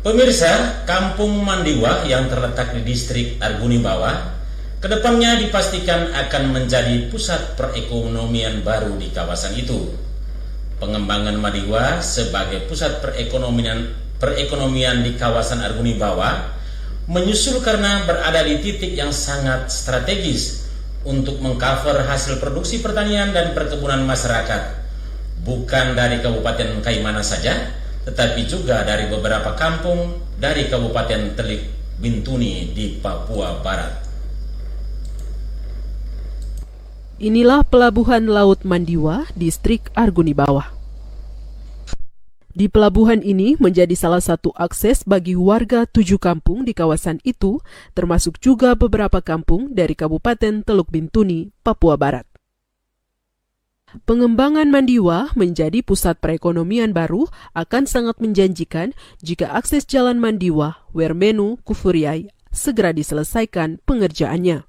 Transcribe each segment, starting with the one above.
Pemirsa, Kampung Mandiwa yang terletak di distrik Arguni Bawah, kedepannya dipastikan akan menjadi pusat perekonomian baru di kawasan itu. Pengembangan Mandiwa sebagai pusat perekonomian di kawasan Arguni Bawah menyusul karena berada di titik yang sangat strategis untuk mengcover hasil produksi pertanian dan perkebunan masyarakat, bukan dari Kabupaten Kaimana saja, tetapi juga dari beberapa kampung dari Kabupaten Teluk Bintuni di Papua Barat. Inilah Pelabuhan Laut Mandiwa, distrik Arguni Bawah. Di pelabuhan ini menjadi salah satu akses bagi warga 7 kampung di kawasan itu, termasuk juga beberapa kampung dari Kabupaten Teluk Bintuni, Papua Barat. Pengembangan Mandiwa menjadi pusat perekonomian baru akan sangat menjanjikan jika akses jalan Mandiwa, Wermenu, Kufuriai segera diselesaikan pengerjaannya.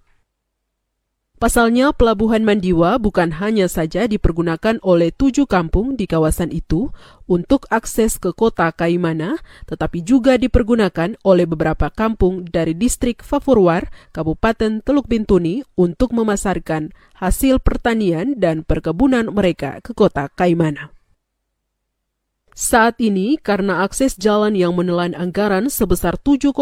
Pasalnya, pelabuhan Mandiwa bukan hanya saja dipergunakan oleh 7 kampung di kawasan itu untuk akses ke kota Kaimana, tetapi juga dipergunakan oleh beberapa kampung dari distrik Fafurwar, Kabupaten Teluk Bintuni untuk memasarkan hasil pertanian dan perkebunan mereka ke kota Kaimana. Saat ini, karena akses jalan yang menelan anggaran sebesar 7,8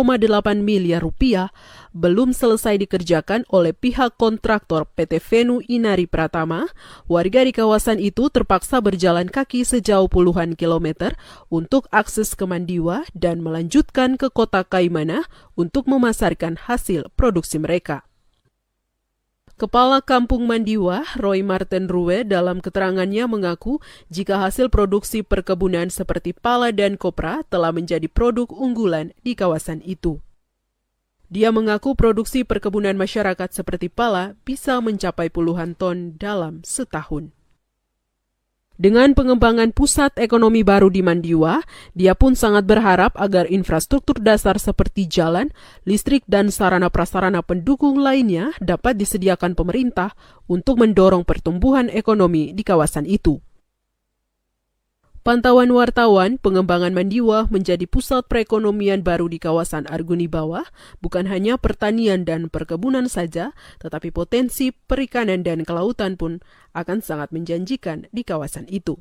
miliar rupiah belum selesai dikerjakan oleh pihak kontraktor PT Venu Inari Pratama, warga di kawasan itu terpaksa berjalan kaki sejauh puluhan kilometer untuk akses ke Mandiwa dan melanjutkan ke kota Kaimana untuk memasarkan hasil produksi mereka. Kepala Kampung Mandiwa, Roy Martin Rue, dalam keterangannya mengaku jika hasil produksi perkebunan seperti pala dan kopra telah menjadi produk unggulan di kawasan itu. Dia mengaku produksi perkebunan masyarakat seperti pala bisa mencapai puluhan ton dalam setahun. Dengan pengembangan pusat ekonomi baru di Mandiwa, dia pun sangat berharap agar infrastruktur dasar seperti jalan, listrik, dan sarana-prasarana pendukung lainnya dapat disediakan pemerintah untuk mendorong pertumbuhan ekonomi di kawasan itu. Pantauan wartawan, pengembangan Mandiwa menjadi pusat perekonomian baru di kawasan Arguni Bawah, bukan hanya pertanian dan perkebunan saja, tetapi potensi perikanan dan kelautan pun akan sangat menjanjikan di kawasan itu.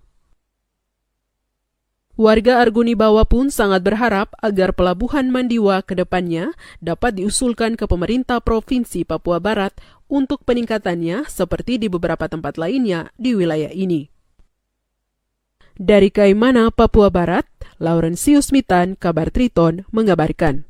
Warga Arguni Bawah pun sangat berharap agar pelabuhan Mandiwa ke depannya dapat diusulkan ke pemerintah Provinsi Papua Barat untuk peningkatannya seperti di beberapa tempat lainnya di wilayah ini. Dari Kaimana, Papua Barat, Laurensius Mitan, Kabar Triton, mengabarkan.